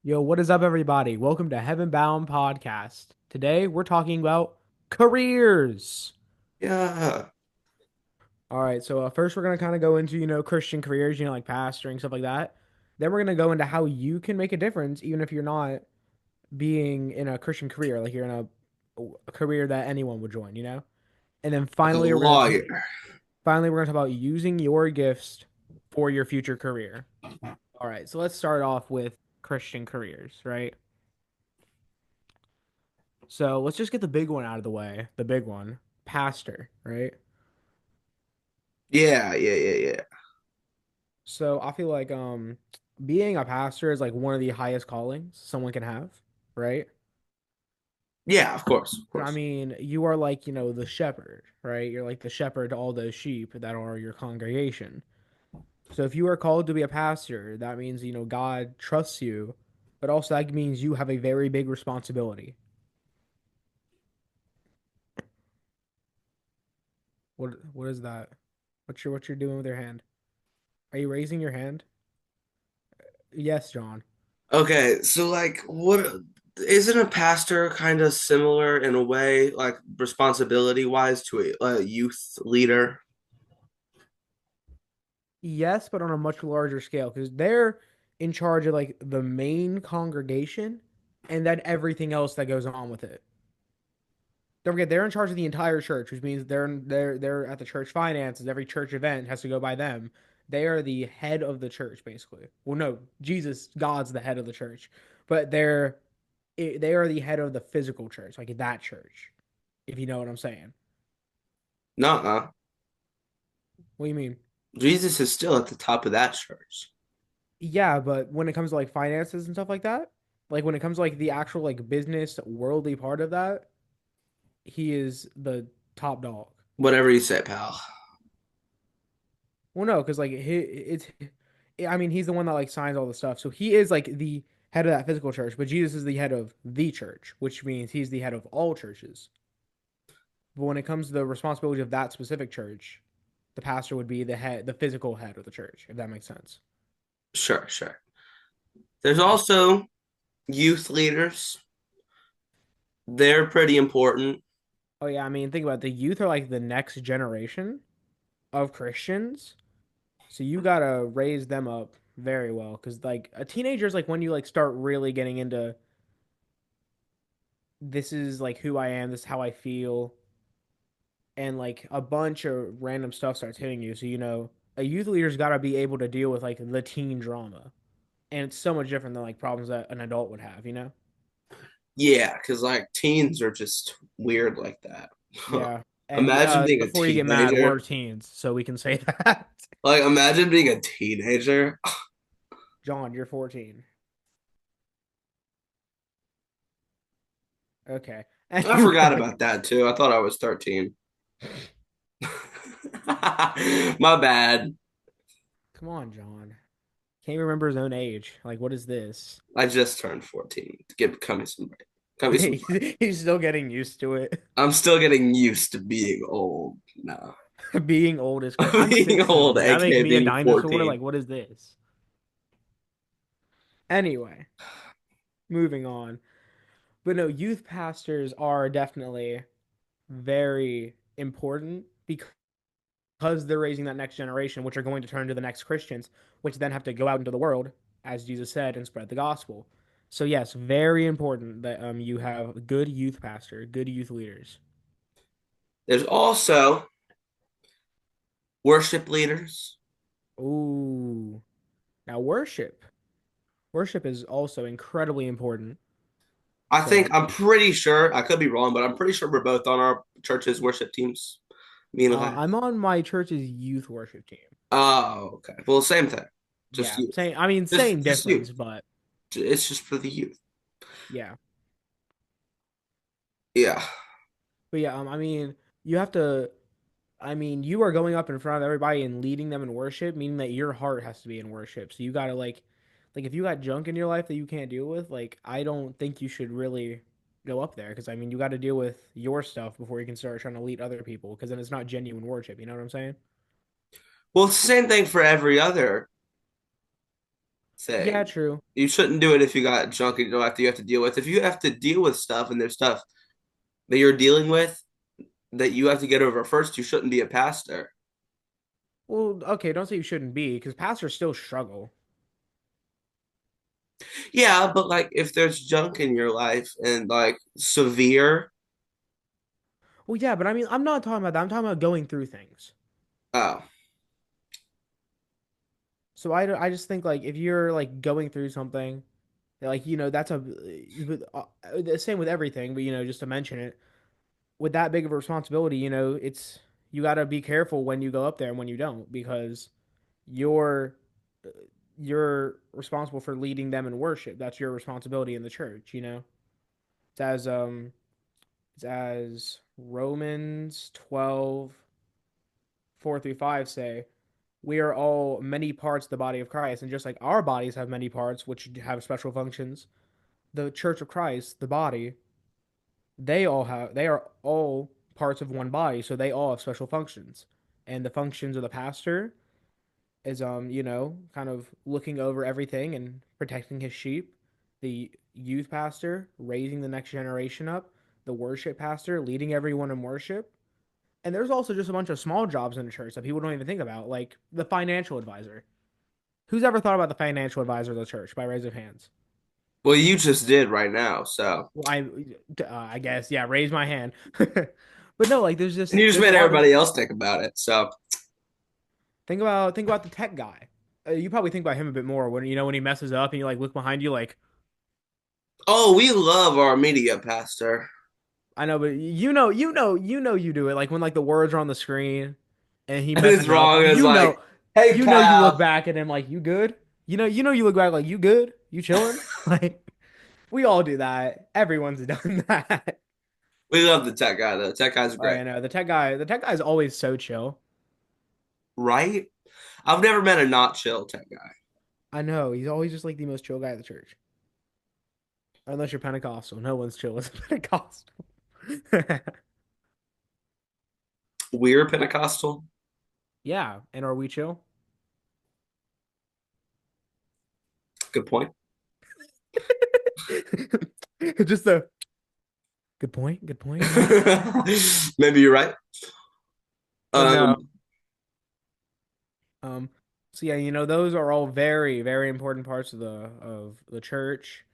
Yo, what is up, everybody? Welcome to Heaven Bound Podcast. Today, we're talking about careers. Yeah. All right, so first, we're going to kind of go into, Christian careers, like pastoring, stuff like that. Then, we're going to go into how you can make a difference, even if you're not being in a Christian career, like you're in a career that anyone would join. And then Like a finally, lawyer. we're going to talk about using your gifts for your future career. All right, so let's start off with Christian careers, right? So let's just get the big one out of the way. The big one, pastor, right? Yeah. So I feel like being a pastor is like one of the highest callings someone can have, right? Yeah, of course, of I course. mean, you are like, the shepherd, right? You're like the shepherd to all those sheep that are your congregation. So if you are called to be a pastor, that means, God trusts you, but also that means you have a very big responsibility. What is that? What you're doing with your hand? Are you raising your hand? Yes, John. Okay, so like what isn't a pastor kind of similar in a way, like responsibility wise to a youth leader? Yes, but on a much larger scale because they're in charge of like the main congregation and then everything else that goes on with it. Don't forget they're in charge of the entire church, which means they're at the church finances. Every church event has to go by them. They are the head of the church, basically. Well, no, Jesus, God's the head of the church, but they are the head of the physical church, like that church. If you know what I'm saying. Nuh-uh. What do you mean? Jesus is still at the top of that church. Yeah, but when it comes to like finances and stuff like that, like when it comes to like the actual like business worldly part of that, he is the top dog. Whatever you say, pal. Well, no, because like I mean, he's the one that like signs all the stuff, so he is like the head of that physical church. But Jesus is the head of the church, which means he's the head of all churches. But when it comes to the responsibility of that specific church, the pastor would be the physical head of the church, if that makes sense. Sure, sure. There's also youth leaders. They're pretty important. Oh yeah, I mean, think about it. The youth are like the next generation of Christians. So you gotta raise them up very well, because like a teenager is like when you like start really getting into this is like who I am, this is how I feel, and like a bunch of random stuff starts hitting you. So a youth leader's gotta be able to deal with like the teen drama, and it's so much different than like problems that an adult would have. Yeah, because like teens are just weird like that. Yeah. And Imagine being a before you get mad, we're teenager. teens, so we can say that. Like, imagine being a teenager. John, you're 14. Okay. I forgot Anyway, about that too. I thought I was 13. My bad. come on, John. Can't remember his own age. Like, what is this? I just turned 14. Cut me some break. Cut me some break. He's still getting used to it. I'm still getting used to being old. No. Being old is crazy. I'm Being 16. old, Does that make aka me a being dinosaur? 14. Like, what is this? Anyway, moving on. But no, youth pastors are definitely very important because they're raising that next generation, which are going to turn to the next Christians, which then have to go out into the world, as Jesus said, and spread the gospel. So yes, very important that you have good youth pastor, good youth leaders. There's also worship leaders. Ooh, now worship is also incredibly important. So I'm pretty sure, I could be wrong, but I'm pretty sure we're both on our church's worship teams. Me and Eli. I'm on my church's youth worship team. Oh, okay. Well, same thing. Just Yeah, youth. same. I mean, Just, same just difference, youth. but It's just for the youth. yeah. Yeah. But yeah, I mean, you have to. I mean, you are going up in front of everybody and leading them in worship, meaning that your heart has to be in worship. So you gotta like if you got junk in your life that you can't deal with, like I don't think you should really go up there because I mean you got to deal with your stuff before you can start trying to lead other people because then it's not genuine worship. You know what I'm saying? Well, it's the same thing for every other Yeah, thing. true. You shouldn't do it if you got junk and you have to deal with. If you have to deal with stuff and there's stuff that you're dealing with that you have to get over first, you shouldn't be a pastor. Well, okay, don't say you shouldn't be because pastors still struggle. Yeah, but like if there's junk in your life and like severe, Well, yeah, but I mean I'm not talking about that. I'm talking about going through things. oh, So I just think like if you're like going through something, like that's the same with everything, but just to mention it, with that big of a responsibility, it's you got to be careful when you go up there and when you don't because you're uh, you're responsible for leading them in worship. That's your responsibility in the church. It's as Romans 12:4 through 5 say, we are all many parts of the body of Christ, and just like our bodies have many parts which have special functions, the church of Christ, the body, they are all parts of one body, so they all have special functions. And the functions of the pastor is kind of looking over everything and protecting his sheep. The youth pastor raising the next generation up, the worship pastor leading everyone in worship. And there's also just a bunch of small jobs in the church that people don't even think about, like the financial advisor. Who's ever thought about the financial advisor of the church by raise of hands? well, you just did right now, so Well, I guess yeah, raise my hand. But no, like and you just there's a made lot of everybody else think about it. So, think about the tech guy. You probably think about him a bit more when when he messes up and you like look behind you like oh, we love our media pastor. I know, but you do it like when like the words are on the screen and he And it's messes up. wrong. It's like, hey, You look pal, back at him like you good. You look back like you good. You chilling. Like we all do that. Everyone's done that. we love the tech guy though. Tech guy's Oh great, yeah, no, the tech guy is always so chill. right? I've never met a not chill tech guy. I know he's always just like the most chill guy at the church. Unless you're Pentecostal, no one's chill as Pentecostal. We're Pentecostal. Yeah, and are we chill? Good point. Just a good point. Good point. Maybe you're right. But no. Um, Um. So yeah, those are all very, very important parts of the church.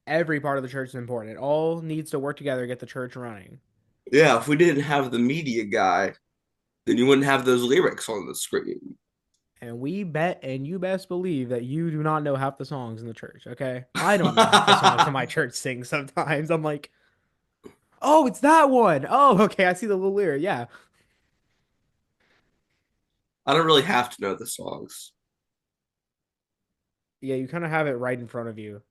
Every part of the church is important. It all needs to work together to get the church running. yeah, if we didn't have the media guy, then you wouldn't have those lyrics on the screen. And we bet, and you best believe that you do not know half the songs in the church. Okay, I don't know half the songs that my church sings. Sometimes I'm like, oh, it's that one. Oh, okay, I see the little lyric. Yeah, I don't really have to know the songs. yeah, you kind of have it right in front of you.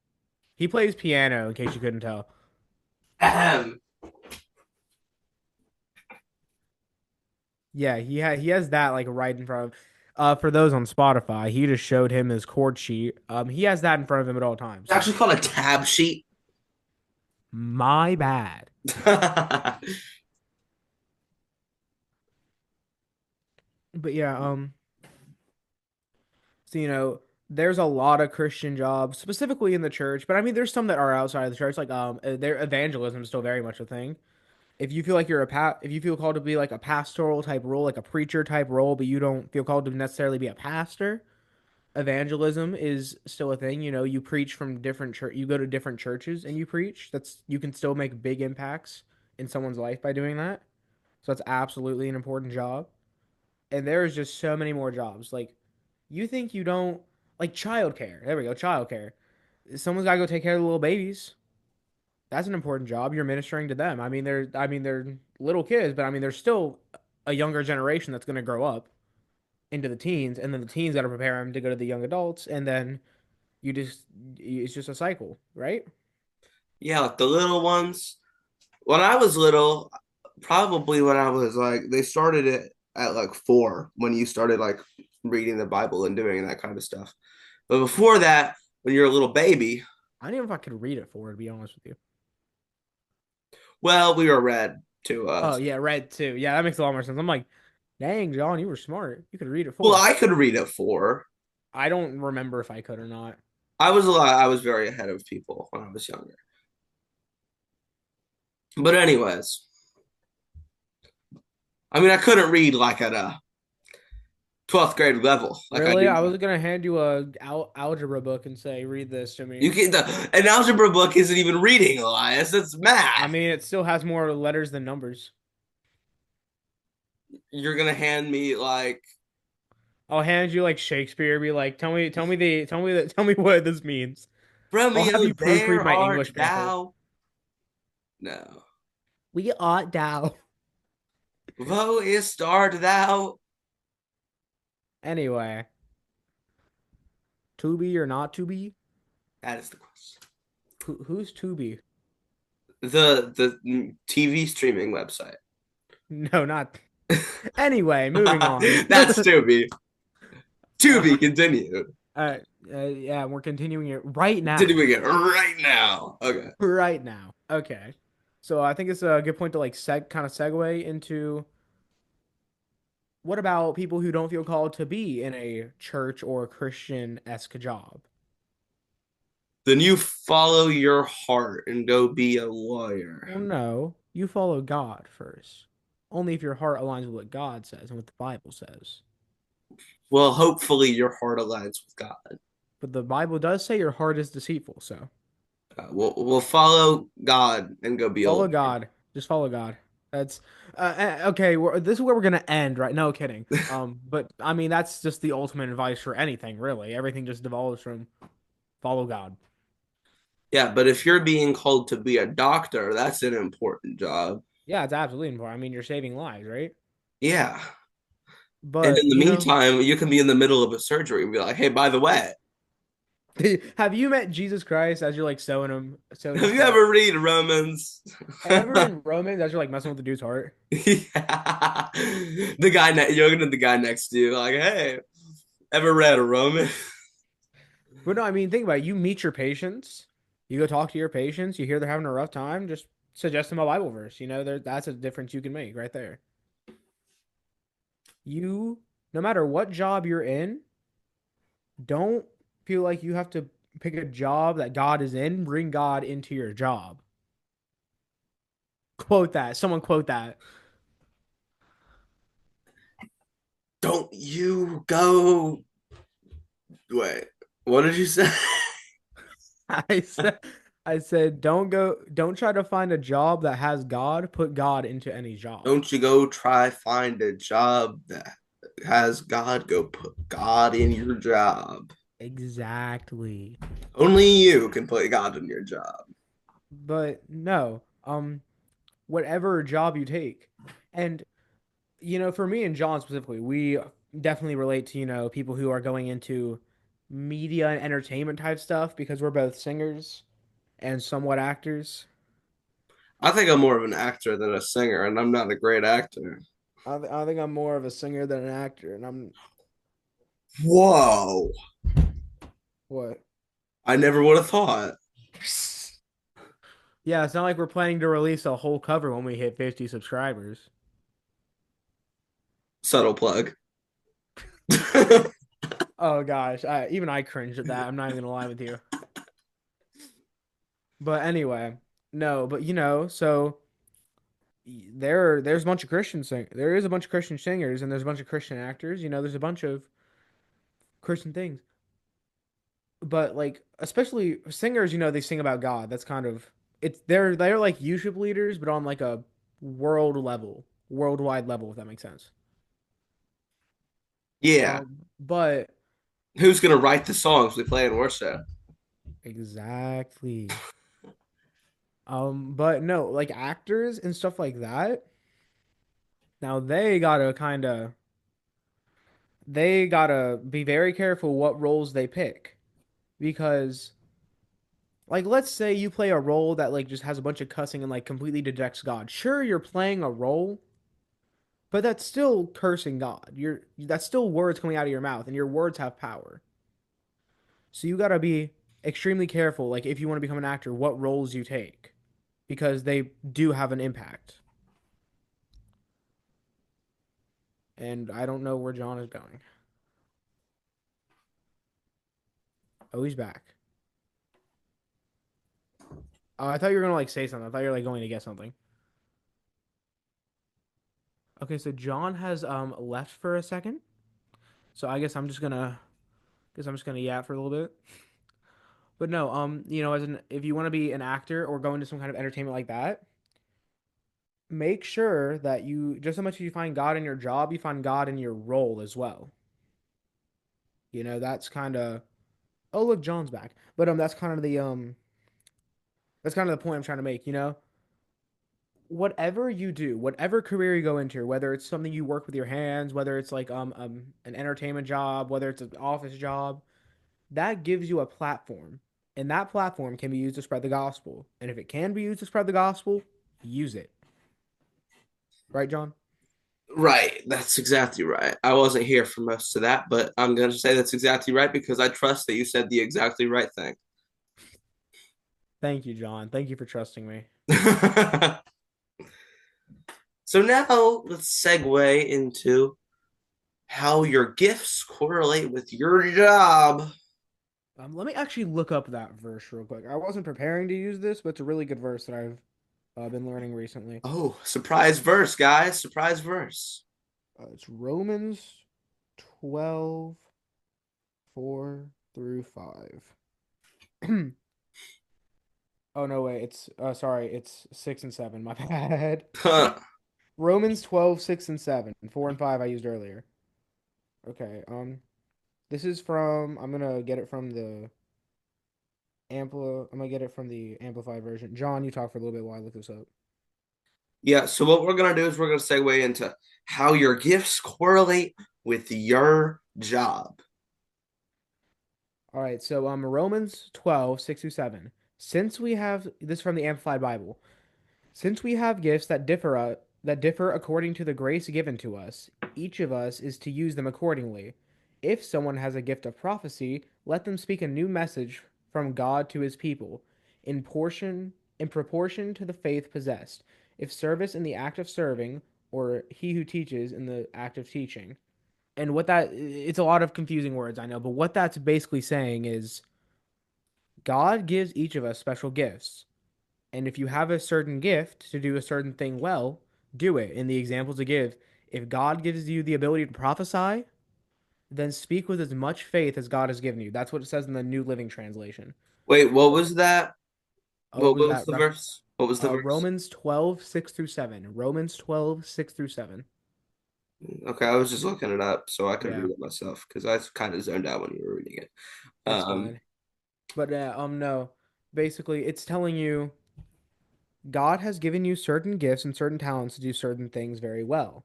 He plays piano, in case you couldn't tell. Ahem. Yeah, he has that like right in front of. For those on Spotify, he just showed him his chord sheet. He has that in front of him at all It's times. actually called a tab sheet. My bad. But yeah, so there's a lot of Christian jobs, specifically in the church, but I mean there's some that are outside of the church, like their evangelism is still very much a thing. If you feel like if you feel called to be like a pastoral type role, like a preacher type role, but you don't feel called to necessarily be a pastor, evangelism is still a thing. You preach from different church, you go to different churches and you preach. You can still make big impacts in someone's life by doing that. So that's absolutely an important job. And there is just so many more jobs. Like you think you don't like childcare. There we go, childcare. Someone's got to go take care of the little babies. That's an important job. You're ministering to them. I mean they're little kids, but I mean they're still a younger generation that's going to grow up into the teens, and then the teens got to prepare them to go to the young adults, and then it's just a cycle, right? Yeah, like the little ones. when I was little, probably when I was like, they started it at like 4 when you started like reading the Bible and doing that kind of stuff. But before that, when you're a little baby, I don't even know if I could read it for, to be honest with you. well, we were read to Oh us. yeah, red too. Yeah, that makes a lot more sense. I'm like, dang, John, you were smart. You could read it Well, for. I could read at 4. I don't remember if I could or not. I was very ahead of people when I was younger. But anyways, I mean, I couldn't read like at a 12th grade level like I Really? do I now. was gonna hand you a algebra book and say, read this to me. You can an algebra book isn't even reading, Elias. It's I math. mean, it still has more letters than numbers. You're gonna hand me like I'll hand you like Shakespeare, be like, tell me what this means. I'll have Romeo, you proofread there my art English paper. thou. No. We ought thou. Woe is art thou. Anyway, to be or not to be? That is the question. Who's to be? The TV streaming website. No, not. Anyway, moving on. That's to be continued. uh, yeah, we're continuing it right now. Continuing it right now. Okay. Right now. Okay. So I think it's a good point to like kind of segue into what about people who don't feel called to be in a church or Christian-esque job? Then you follow your heart and go be a lawyer. Well, no, you follow God first. Only if your heart aligns with what God says and what the Bible says. Well, hopefully your heart aligns with God. But the Bible does say your heart is deceitful, so We'll follow God and go be a follow lawyer. God. Just follow God. That's okay. This is where we're gonna end, right? No kidding. But I mean that's just the ultimate advice for anything, really. Everything just devolves from follow God. Yeah, but if you're being called to be a doctor, that's an important job. Yeah, it's absolutely important. I mean, you're saving lives, right? Yeah. And But in the you know, meantime, you can be in the middle of a surgery and be like, hey, by the way, have you met Jesus Christ as you're like sewing his have you stuff? ever read Romans? Have you ever been Roman as you're like messing with the dude's heart? Yeah. You're looking at the guy next to you, like, hey, ever read a Roman? But no, I mean, think about it. You meet your patients, you go talk to your patients, you hear they're having a rough time, just suggest them a Bible verse. That's a difference you can make right there. You, no matter what job you're in, don't feel like you have to pick a job that God is in, bring God into your job. Quote that. Someone quote that. Don't you go. Wait, what did you say? I said, I said, don't try to find a job that has God. Put God into any job. Don't you go try find a job that has God, go put God in your job. Exactly. Only you can put God in your job. But no, whatever job you take, and for me and John specifically, we definitely relate to people who are going into media and entertainment type stuff because we're both singers and somewhat actors. I think I'm more of an actor than a singer, and I'm not a great actor. I think I'm more of a singer than an actor, and I'm Whoa. what? I never would have thought. Yeah, it's not like we're planning to release a whole cover when we hit 50 subscribers. Subtle plug. I Oh gosh, even I cringed at that. I'm not even gonna lie with you. But anyway, no, but so there's a bunch of there is a bunch of Christian singers and there's a bunch of Christian actors. There's a bunch of Christian things. But like especially singers, they sing about God. That's kind of they're like YouTube leaders, but on like a worldwide level, if that makes sense. Yeah. But Who's gonna write the songs we play in worship? exactly. But no, like actors and stuff like that. Now they gotta be very careful what roles they pick because Like, let's say you play a role that like just has a bunch of cussing and like completely dejects God. Sure, you're playing a role, but that's still cursing God. That's still words coming out of your mouth, and your words have power. So you gotta be extremely careful, like if you want to become an actor, what roles you take, because they do have an impact. And I don't know where John is going. Oh, he's back. Oh, I thought you were gonna like say something. I thought you were like going to get something. Okay, so John has left for a second. So I guess I'm just gonna yap for a little bit. But no, as an if you want to be an actor or go into some kind of entertainment like that, make sure that you just as much as you find God in your job, you find God in your role as well. That's kind of oh look, John's back. But that's kind of the point I'm trying to make. Whatever you do, whatever career you go into, whether it's something you work with your hands, whether it's like an entertainment job, whether it's an office job, that gives you a platform. And that platform can be used to spread the gospel. And if it can be used to spread the gospel, use it. Right, John? Right, that's exactly right. I wasn't here for most of that, but I'm going to say that's exactly right because I trust that you said the exactly right thing. Thank you, John. Thank you for trusting me. So now let's segue into how your gifts correlate with your job. Let me actually look up that verse real quick. I wasn't preparing to use this, but it's a really good verse that I've been learning recently. Oh, surprise verse, guys. Surprise verse. It's Romans 12, 4 through 5. Oh no, wait, it's sorry, it's 6 and 7. My bad. Huh. Romans 12, 6 and 7. 4 and 5 I used earlier. Okay, this is from I'm gonna get it from the I'm gonna get it from the amplified version. John, you talk for a little bit while I look this up. Yeah, so what we're going to do is we're going to segue into how your gifts correlate with your job. All right, so Romans 12, 6 through 7. Since we have this from the Amplified Bible. Since we have gifts that differ according to the grace given to us, each of us is to use them accordingly. If someone has a gift of prophecy, let them speak a new message from God to his people, in proportion to the faith possessed. If service in the act of serving, or he who teaches in the act of teaching. And it's a lot of confusing words, I know, but what that's basically saying is God gives each of us special gifts. And if you have a certain gift to do a certain thing well, do it. In the examples to give, if God gives you the ability to prophesy, then speak with as much faith as God has given you. That's what it says in the New Living Translation. Wait, what Or, was that? what What was was that? the verse? What was the verse? Romans 12, 6 through 7. Romans 12, 6 through 7. Okay, I was just looking it up so I could Yeah, read it myself because I kind of zoned out when you were reading it. it's Um, fine. But no. Basically, it's telling you God has given you certain gifts and certain talents to do certain things very well.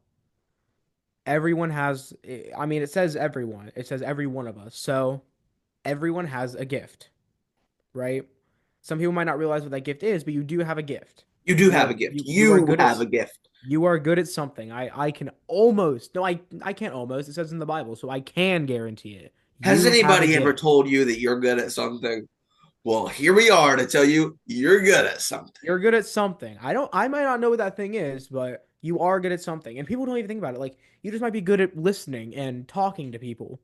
Everyone has, I mean, it says everyone, it says every one of us. So everyone has a gift, right? Some people might not realize what that gift is, but you do have a gift. you do have a gift. You are You good have a gift. something. I can almost no I can't almost. It says in the Bible, so I can guarantee it. Has You have a anybody ever gift. told you that you're good at something? Well, here we are to tell you you're good at something. You're good at something. I might not know what that thing is, but you are good at something. And people don't even think about it. Like you just might be good at listening and talking to people.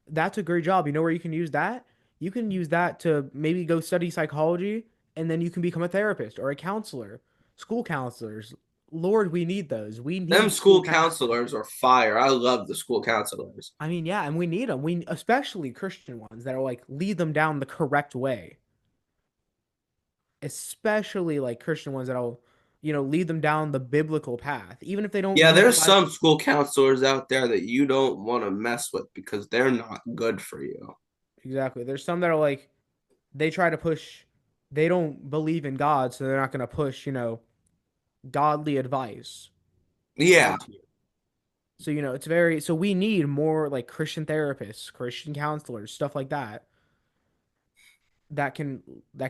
That's a great job. You know where you can use that? You can use that to maybe go study psychology and then you can become a therapist or a counselor. School counselors. Lord, we need those. We Them need school school counselors. counselors are fire. I love the school counselors. I mean, yeah, and we need them. We especially Christian ones that are like lead them down the correct way. Especially like Christian ones that'll, lead them down the biblical path. Even if they don't Yeah, use the there's Bible. some school counselors out there that you don't want to mess with because they're not good for you. Exactly. There's some that are like they try to push they don't believe in God, so they're not going to push, godly advice Yeah. onto you. So, it's very, so we need more like Christian therapists, Christian counselors, stuff like that. that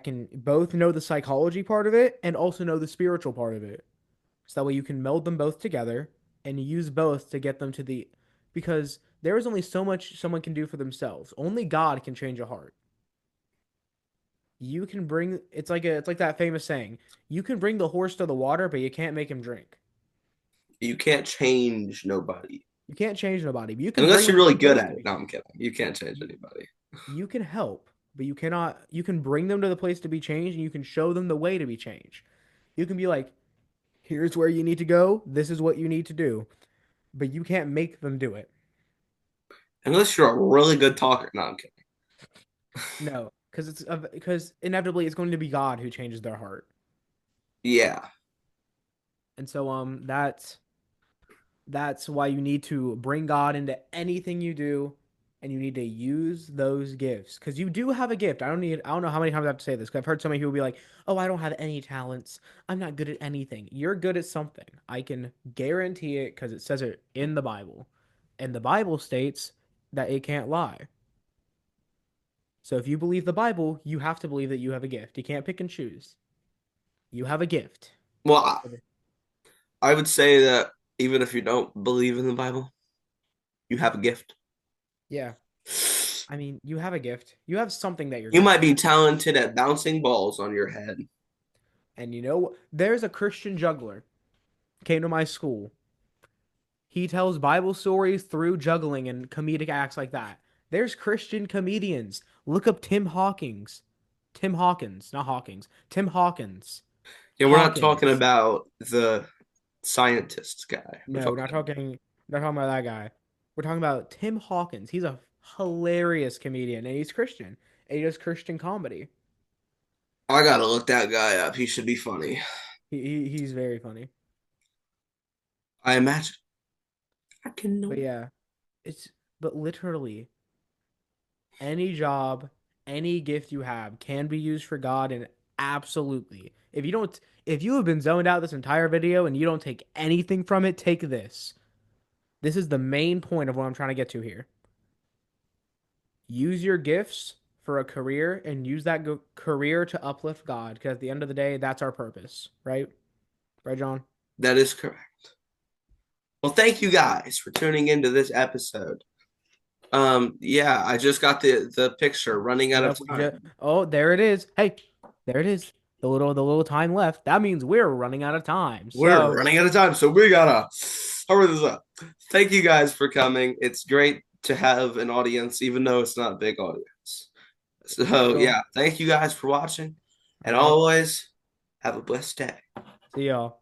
can both know the psychology part of it and also know the spiritual part of it. So that way you can meld them both together and use both to get them to the because there is only so much someone can do for themselves. Only God can change a heart. You can bring it's like that famous saying. You can bring the horse to the water, but you can't make him drink. You can't change nobody You can't change nobody, but you can unless bring you're them to really the good place at to it. be No, I'm changed. kidding. You can't change You, anybody. you can help, but you cannot. You can bring them to the place to be changed, and you can show them the way to be changed. You can be like, here's where you need to go. This is what you need to do. But you can't make them do it. Unless you're a really good talker. No, I'm kidding. No, because inevitably it's going to be God who changes their heart. Yeah. And so that's why you need to bring God into anything you do and you need to use those gifts because you do have a gift. I don't know how many times I have to say this because I've heard so many people be like, "Oh, I don't have any talents. I'm not good at anything." You're good at something. I can guarantee it because it says it in the Bible. And the Bible states that it can't lie. So if you believe the Bible, you have to believe that you have a gift. You can't pick and choose. You have a gift. Well, I would say that even if you don't believe in the Bible, you have a gift. Yeah. I mean, you have a gift. You have something that you're You good might at. be talented at bouncing balls on your head. And you know, there's a Christian juggler came to my school. He tells Bible stories through juggling and comedic acts like that. There's Christian comedians. Look up Tim Hawkins. Tim Hawkins, not Hawkins. Tim Hawkins. Yeah, we're not talking Hawkins. about the scientist guy. We're No, talking. not talking about that guy. We're talking about Tim Hawkins. He's a hilarious comedian and he's Christian. And he does Christian comedy. I gotta look that guy up. He should be funny. He's very funny. I imagine. I can But know. yeah, it's but literally any job, any gift you have can be used for God and absolutely. If you have been zoned out this entire video and you don't take anything from it, take this. This is the main point of what I'm trying to get to here. Use your gifts for a career and use that career to uplift God because at the end of the day, that's our purpose, right? Right, John? That is correct. Well, thank you guys for tuning into this episode. Yeah, I just got the picture running out of Yep, we time. just oh, there it is. Hey, there it is. The little time left. That means we're running out of time. We're So running out of time, so we gotta hurry this up. Thank you guys for coming. It's great to have an audience, even though it's not a big audience. So cool. yeah, thank you guys for watching, All and right. always have a blessed day. See y'all.